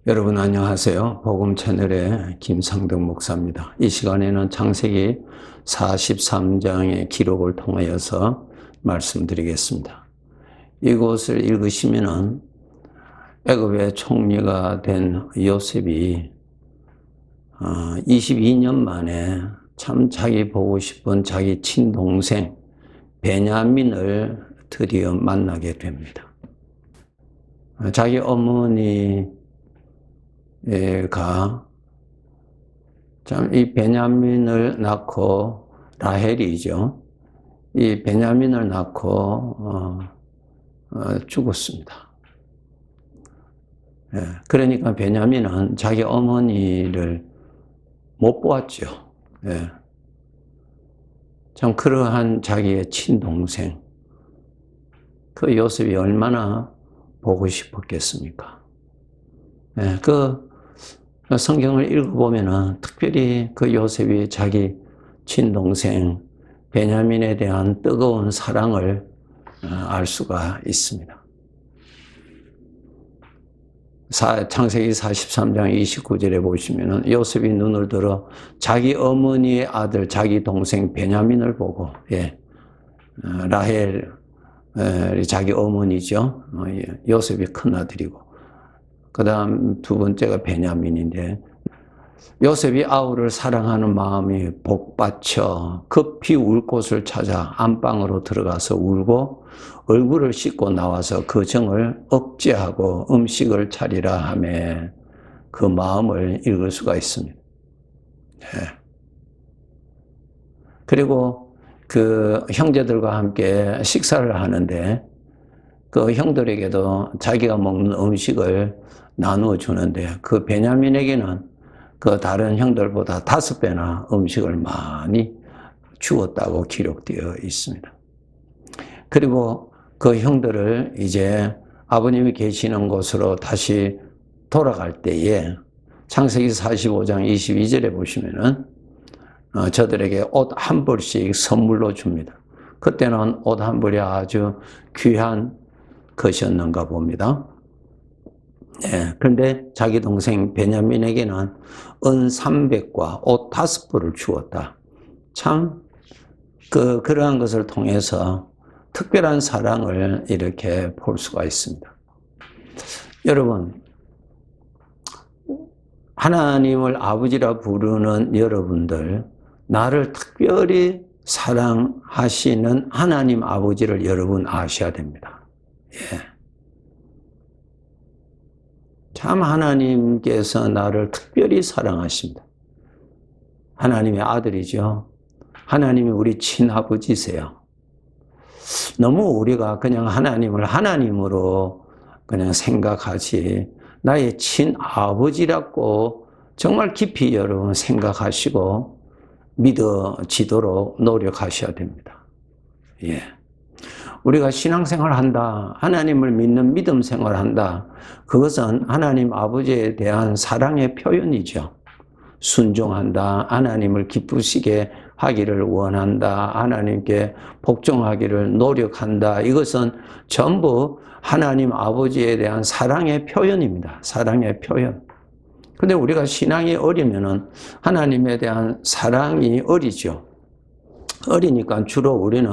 여러분 안녕하세요. 복음 채널의 김상덕 목사입니다. 이 시간에는 창세기 43장의 기록을 통하여서 말씀드리겠습니다. 이곳을 읽으시면은 애굽의 총리가 된 요셉이 22년 만에 참 자기 보고 싶은 자기 친동생 베냐민을 드디어 만나게 됩니다. 자기 어머니가 참 이 베냐민을 낳고 라헬이죠. 이 베냐민을 낳고 죽었습니다. 그러니까 베냐민은 자기 어머니를 못 보았죠. 참 그러한 자기의 친동생 그 요셉이 얼마나 보고 싶었겠습니까? 그 성경을 읽어보면은 특별히 그 요셉이 자기 친동생 베냐민에 대한 뜨거운 사랑을 알 수가 있습니다. 창세기 43장 29절에 보시면은 요셉이 눈을 들어 자기 어머니의 아들 자기 동생 베냐민을 보고 라헬 자기 어머니죠. 요셉이 큰아들이고 그 다음 두 번째가 베냐민인데 요셉이 아우를 사랑하는 마음이 복받쳐 급히 울 곳을 찾아 안방으로 들어가서 울고 얼굴을 씻고 나와서 그 정을 억제하고 음식을 차리라 하며 그 마음을 읽을 수가 있습니다. 그리고 그 형제들과 함께 식사를 하는데 그 형들에게도 자기가 먹는 음식을 나누어 주는데 그 베냐민에게는 그 다른 형들보다 5배나 음식을 많이 주었다고 기록되어 있습니다. 그리고 그 형들을 이제 아버님이 계시는 곳으로 다시 돌아갈 때에 창세기 45장 22절에 보시면은 저들에게 옷 한 벌씩 선물로 줍니다. 그때는 옷 한 벌이 아주 귀한 것이었는가 봅니다. 그런데 자기 동생 베냐민에게는 은 300과 옷 5벌을 주었다. 참 그러한 것을 통해서 특별한 사랑을 이렇게 볼 수가 있습니다. 여러분, 하나님을 아버지라 부르는 여러분들, 나를 특별히 사랑하시는 하나님 아버지를 여러분 아셔야 됩니다. 참 하나님께서 나를 특별히 사랑하십니다. 하나님의 아들이죠. 하나님이 우리 친아버지세요. 너무 우리가 그냥 하나님을 하나님으로 그냥 생각하지 나의 친아버지라고 정말 깊이 여러분 생각하시고 믿어지도록 노력하셔야 됩니다. 우리가 신앙생활을 한다, 하나님을 믿는 믿음 생활을 한다, 그것은 하나님 아버지에 대한 사랑의 표현이죠. 순종한다, 하나님을 기쁘시게 하기를 원한다, 하나님께 복종하기를 노력한다, 이것은 전부 하나님 아버지에 대한 사랑의 표현입니다. 사랑의 표현. 근데 우리가 신앙이 어리면은 하나님에 대한 사랑이 어리죠. 어리니까 주로 우리는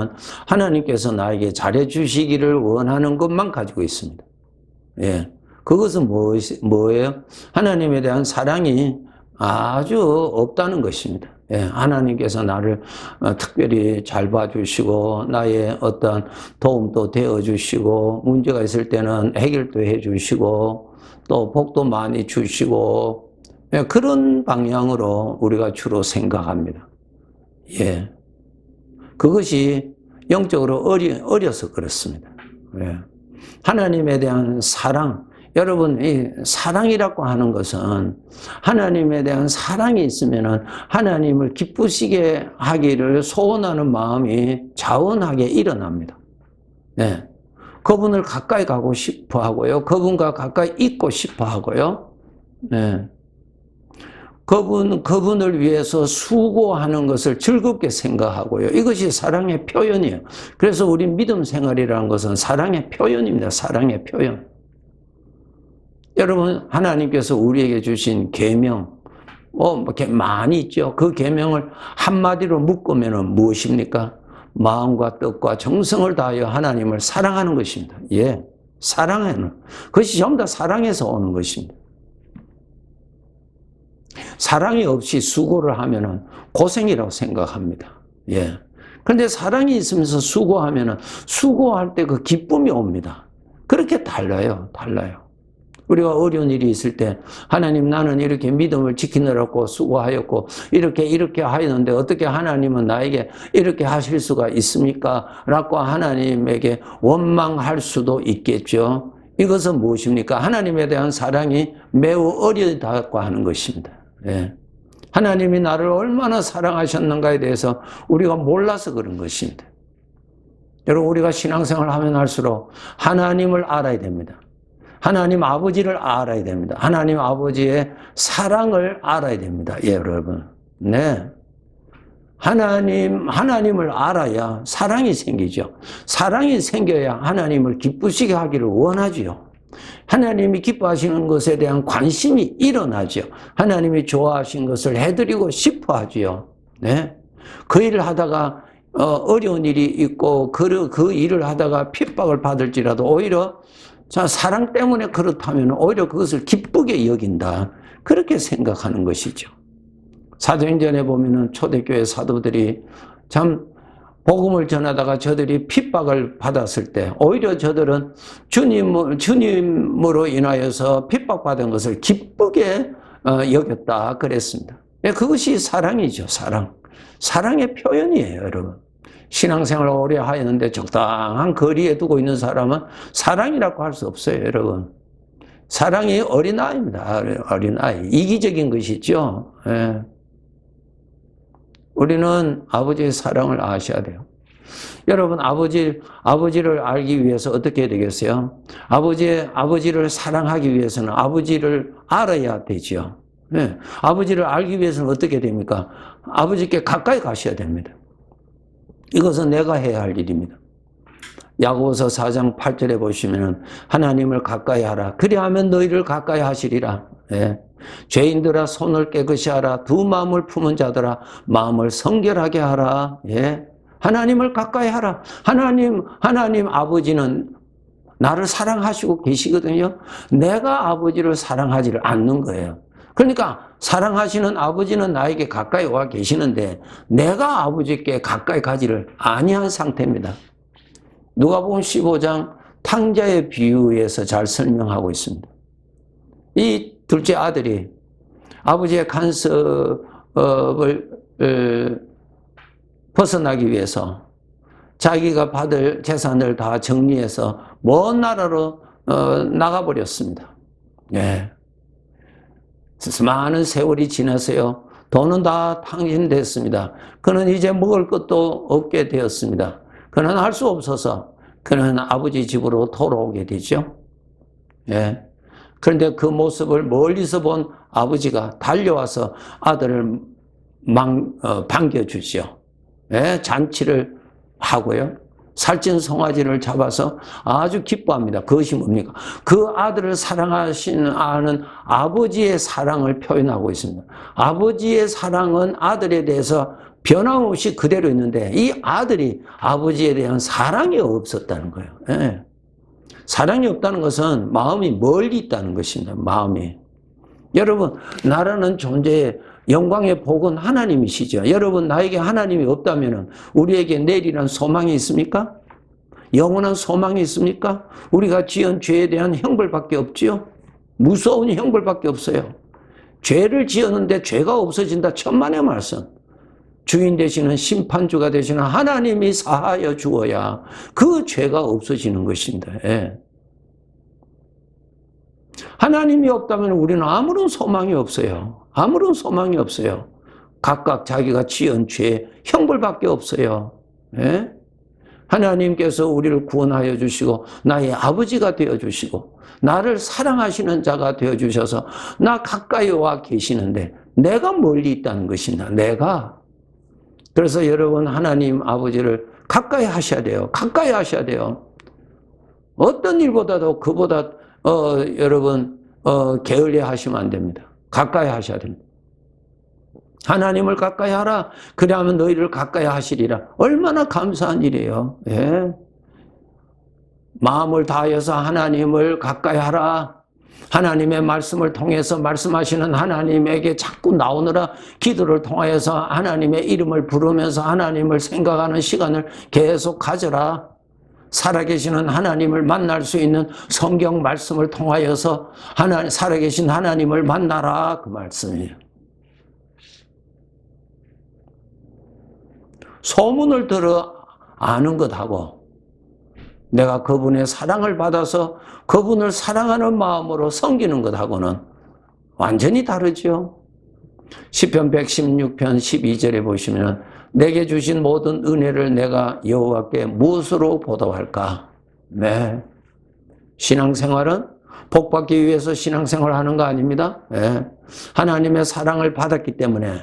하나님께서 나에게 잘해 주시기를 원하는 것만 가지고 있습니다. 그것은 뭐예요? 하나님에 대한 사랑이 아주 없다는 것입니다. 하나님께서 나를 특별히 잘 봐주시고 나의 어떤 도움도 되어주시고 문제가 있을 때는 해결도 해주시고 또 복도 많이 주시고 그런 방향으로 우리가 주로 생각합니다. 그것이 영적으로 어려서 그렇습니다. 하나님에 대한 사랑, 여러분 이 사랑이라고 하는 것은 하나님에 대한 사랑이 있으면 하나님을 기쁘시게 하기를 소원하는 마음이 자원하게 일어납니다. 그분을 가까이 가고 싶어 하고요. 그분과 가까이 있고 싶어 하고요. 그분을 위해서 수고하는 것을 즐겁게 생각하고요. 이것이 사랑의 표현이에요. 그래서 우리 믿음 생활이라는 것은 사랑의 표현입니다. 사랑의 표현. 여러분, 하나님께서 우리에게 주신 계명, 많이 있죠. 그 계명을 한마디로 묶으면 무엇입니까? 마음과 뜻과 정성을 다하여 하나님을 사랑하는 것입니다. 예, 사랑하는. 그것이 전부 다 사랑에서 오는 것입니다. 사랑이 없이 수고를 하면 고생이라고 생각합니다. 예. 그런데 사랑이 있으면서 수고하면 수고할 때 그 기쁨이 옵니다. 그렇게 달라요. 우리가 어려운 일이 있을 때 하나님, 나는 이렇게 믿음을 지키느라고 수고하였고 이렇게 하였는데 어떻게 하나님은 나에게 이렇게 하실 수가 있습니까? 라고 하나님에게 원망할 수도 있겠죠. 이것은 무엇입니까? 하나님에 대한 사랑이 매우 어리다고 하는 것입니다. 예. 하나님이 나를 얼마나 사랑하셨는가에 대해서 우리가 몰라서 그런 것입니다. 여러분, 우리가 신앙생활을 하면 할수록 하나님을 알아야 됩니다. 하나님 아버지를 알아야 됩니다. 하나님 아버지의 사랑을 알아야 됩니다. 예, 여러분. 네. 하나님을 알아야 사랑이 생기죠. 사랑이 생겨야 하나님을 기쁘시게 하기를 원하지요. 하나님이 기뻐하시는 것에 대한 관심이 일어나죠. 하나님이 좋아하신 것을 해드리고 싶어 하지요. 네. 그 일을 하다가 어려운 일이 있고 그 일을 하다가 핍박을 받을지라도 오히려 사랑 때문에 그렇다면 오히려 그것을 기쁘게 여긴다. 그렇게 생각하는 것이죠. 사도행전에 보면은 초대교회 사도들이 참 복음을 전하다가 저들이 핍박을 받았을 때 오히려 저들은 주님으로 인하여서 핍박받은 것을 기쁘게 여겼다 그랬습니다. 그것이 사랑이죠. 사랑의 표현이에요, 여러분. 신앙생활을 오래 하였는데 적당한 거리에 두고 있는 사람은 사랑이라고 할 수 없어요, 여러분. 사랑이 어린아이입니다. 어린아이. 이기적인 것이죠. 예. 우리는 아버지의 사랑을 아셔야 돼요. 여러분, 아버지를 알기 위해서 어떻게 해야 되겠어요? 아버지를 사랑하기 위해서는 아버지를 알아야 되죠. 네. 아버지를 알기 위해서는 어떻게 됩니까? 아버지께 가까이 가셔야 됩니다. 이것은 내가 해야 할 일입니다. 야고보서 4장 8절에 보시면 하나님을 가까이 하라. 그리하면 너희를 가까이 하시리라. 예. 죄인들아 손을 깨끗이 하라. 두 마음을 품은 자들아 마음을 성결하게 하라. 예. 하나님을 가까이 하라. 하나님 아버지는 나를 사랑하시고 계시거든요. 내가 아버지를 사랑하지를 않는 거예요. 그러니까 사랑하시는 아버지는 나에게 가까이 와 계시는데 내가 아버지께 가까이 가지를 아니한 상태입니다. 누가복음 15장 탕자의 비유에서 잘 설명하고 있습니다. 이 둘째 아들이 아버지의 간섭을 벗어나기 위해서 자기가 받을 재산을 다 정리해서 먼 나라로 나가버렸습니다. 예. 많은 세월이 지났어요. 돈은 다 탕진됐습니다. 그는 이제 먹을 것도 없게 되었습니다. 그는 할 수 없어서 그는 아버지 집으로 돌아오게 되죠. 예. 그런데 그 모습을 멀리서 본 아버지가 달려와서 아들을 반겨주죠. 예. 잔치를 하고요. 살찐 송아지를 잡아서 아주 기뻐합니다. 그것이 뭡니까? 그 아들을 사랑하시는 아버지의 사랑을 표현하고 있습니다. 아버지의 사랑은 아들에 대해서 변함없이 그대로 있는데 이 아들이 아버지에 대한 사랑이 없었다는 거예요. 예. 사랑이 없다는 것은 마음이 멀리 있다는 것입니다. 마음이. 여러분, 나라는 존재의 영광의 복은 하나님이시죠. 여러분, 나에게 하나님이 없다면 우리에게 내일이란 소망이 있습니까? 영원한 소망이 있습니까? 우리가 지은 죄에 대한 형벌밖에 없지요. 무서운 형벌밖에 없어요. 죄를 지었는데 죄가 없어진다. 천만의 말씀. 주인 되시는 심판주가 되시는 하나님이 사하여 주어야 그 죄가 없어지는 것입니다. 예. 하나님이 없다면 우리는 아무런 소망이 없어요. 아무런 소망이 없어요. 각각 자기가 지은 죄 형벌밖에 없어요. 예? 하나님께서 우리를 구원하여 주시고 나의 아버지가 되어 주시고 나를 사랑하시는 자가 되어 주셔서 나 가까이 와 계시는데 내가 멀리 있다는 것입니다. 내가. 그래서 여러분, 하나님 아버지를 가까이 하셔야 돼요. 가까이 하셔야 돼요. 어떤 일보다도 그보다 여러분 게을리 하시면 안 됩니다. 가까이 하셔야 됩니다. 하나님을 가까이 하라. 그리하면 너희를 가까이 하시리라. 얼마나 감사한 일이에요. 예. 마음을 다해서 하나님을 가까이 하라. 하나님의 말씀을 통해서 말씀하시는 하나님에게 자꾸 나오느라 기도를 통하여서 하나님의 이름을 부르면서 하나님을 생각하는 시간을 계속 가져라. 살아계시는 하나님을 만날 수 있는 성경 말씀을 통하여서 살아계신 하나님을 만나라. 그 말씀이에요. 소문을 들어 아는 것하고 내가 그분의 사랑을 받아서 그분을 사랑하는 마음으로 섬기는 것하고는 완전히 다르죠. 시편 116편 12절에 보시면 내게 주신 모든 은혜를 내가 여호와께 무엇으로 보답할까? 네. 신앙생활은 복받기 위해서 신앙생활을 하는 거 아닙니다. 네. 하나님의 사랑을 받았기 때문에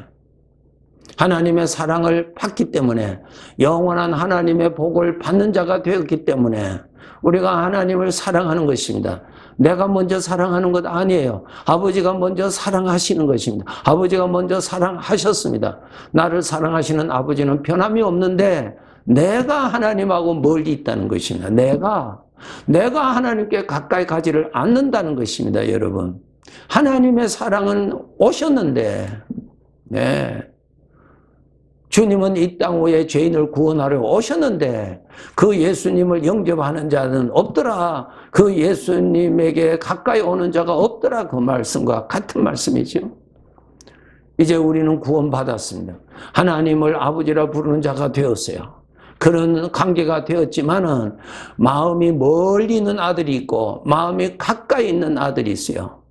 하나님의 사랑을 받기 때문에 영원한 하나님의 복을 받는 자가 되었기 때문에 우리가 하나님을 사랑하는 것입니다. 내가 먼저 사랑하는 것 아니에요. 아버지가 먼저 사랑하시는 것입니다. 아버지가 먼저 사랑하셨습니다. 나를 사랑하시는 아버지는 변함이 없는데 내가 하나님하고 멀리 있다는 것입니다. 내가 하나님께 가까이 가지를 않는다는 것입니다. 여러분, 하나님의 사랑은 오셨는데 네. 주님은 이 땅 위에 죄인을 구원하려 오셨는데 그 예수님을 영접하는 자는 없더라. 그 예수님에게 가까이 오는 자가 없더라. 그 말씀과 같은 말씀이죠. 이제 우리는 구원받았습니다. 하나님을 아버지라 부르는 자가 되었어요. 그런 관계가 되었지만은 마음이 멀리 있는 아들이 있고 마음이 가까이 있는 아들이 있어요.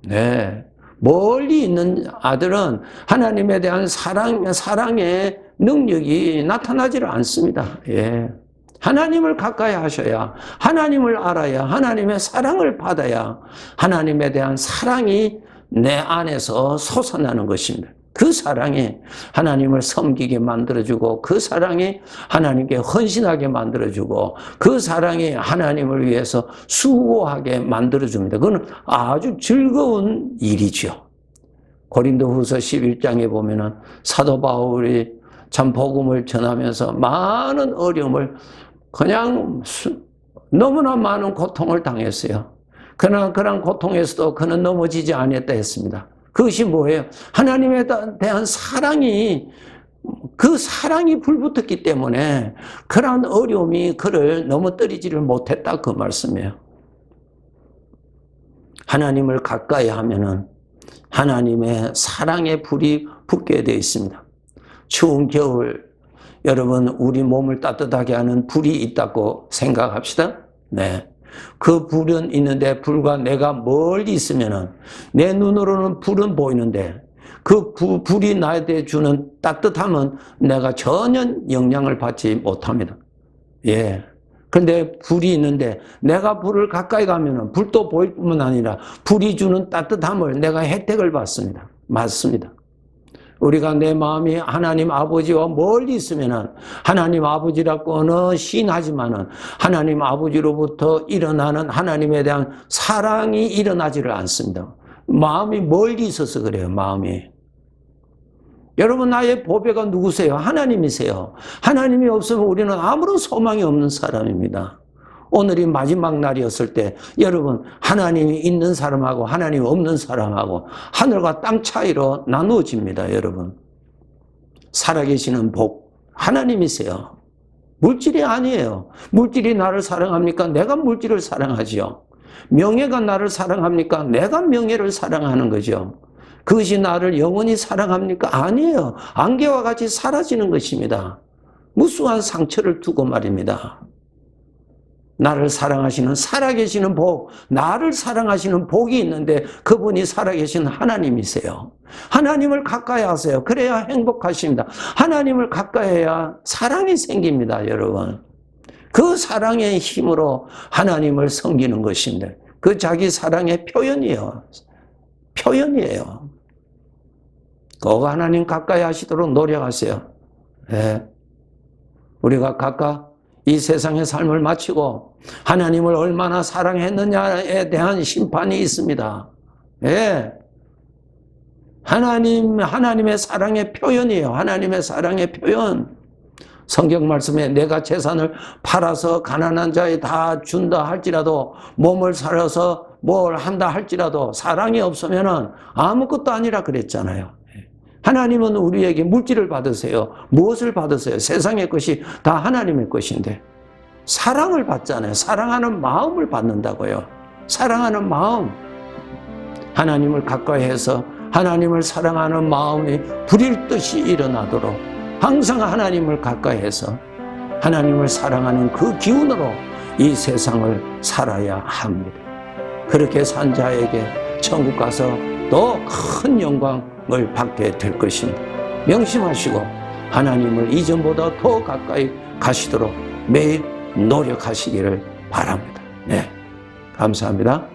네. 멀리 있는 아들은 하나님에 대한 사랑의 능력이 나타나지를 않습니다. 예. 하나님을 가까이 하셔야, 하나님을 알아야, 하나님의 사랑을 받아야 하나님에 대한 사랑이 내 안에서 솟아나는 것입니다. 그 사랑이 하나님을 섬기게 만들어주고 그 사랑이 하나님께 헌신하게 만들어주고 그 사랑이 하나님을 위해서 수고하게 만들어줍니다. 그건 아주 즐거운 일이죠. 고린도후서 11장에 보면은 사도 바울이 참 복음을 전하면서 많은 어려움을 그냥 너무나 많은 고통을 당했어요. 그러나 그런 고통에서도 그는 넘어지지 않았다 했습니다. 그것이 뭐예요? 하나님에 대한 사랑이, 그 사랑이 불붙었기 때문에 그러한 어려움이 그를 넘어뜨리지를 못했다 그 말씀이에요. 하나님을 가까이 하면은 하나님의 사랑의 불이 붙게 되어 있습니다. 추운 겨울, 여러분 우리 몸을 따뜻하게 하는 불이 있다고 생각합시다. 네. 그 불은 있는데 불과 내가 멀리 있으면은 내 눈으로는 불은 보이는데 그 불이 나한테 주는 따뜻함은 내가 전혀 영향을 받지 못합니다. 예. 그런데 불이 있는데 내가 불을 가까이 가면은 불도 보일 뿐만 아니라 불이 주는 따뜻함을 내가 혜택을 받습니다. 맞습니다. 우리가 내 마음이 하나님 아버지와 멀리 있으면은 하나님 아버지라고는 시인하지만은 하나님 아버지로부터 일어나는 하나님에 대한 사랑이 일어나지를 않습니다. 마음이 멀리 있어서 그래요, 마음이. 여러분, 나의 보배가 누구세요? 하나님이세요. 하나님이 없으면 우리는 아무런 소망이 없는 사람입니다. 오늘이 마지막 날이었을 때 여러분, 하나님이 있는 사람하고 하나님이 없는 사람하고 하늘과 땅 차이로 나누어집니다. 여러분, 살아계시는 복 하나님이세요. 물질이 아니에요. 물질이 나를 사랑합니까? 내가 물질을 사랑하지요. 명예가 나를 사랑합니까? 내가 명예를 사랑하는 거죠. 그것이 나를 영원히 사랑합니까? 아니에요. 안개와 같이 사라지는 것입니다. 무수한 상처를 두고 말입니다. 나를 사랑하시는 살아계시는 복, 나를 사랑하시는 복이 있는데 그분이 살아계신 하나님이세요. 하나님을 가까이 하세요. 그래야 행복하십니다. 하나님을 가까이 해야 사랑이 생깁니다, 여러분. 그 사랑의 힘으로 하나님을 섬기는 것입니다. 그 자기 사랑의 표현이에요. 표현이에요. 꼭 하나님 가까이 하시도록 노력하세요. 네. 우리가 각각 이 세상의 삶을 마치고 하나님을 얼마나 사랑했느냐에 대한 심판이 있습니다. 예. 하나님의 사랑의 표현이에요. 하나님의 사랑의 표현. 성경 말씀에 내가 재산을 팔아서 가난한 자에 다 준다 할지라도, 몸을 살아서 뭘 한다 할지라도 사랑이 없으면 아무것도 아니라 그랬잖아요. 하나님은 우리에게 물질을 받으세요. 무엇을 받으세요? 세상의 것이 다 하나님의 것인데 사랑을 받잖아요. 사랑하는 마음을 받는다고요. 사랑하는 마음. 하나님을 가까이해서 하나님을 사랑하는 마음이 불일 듯이 일어나도록 항상 하나님을 가까이해서 하나님을 사랑하는 그 기운으로 이 세상을 살아야 합니다. 그렇게 산 자에게 천국 가서 더 큰 영광을 받게 될 것입니다. 명심하시고 하나님을 이전보다 더 가까이 가시도록 매일 노력하시기를 바랍니다. 네, 감사합니다.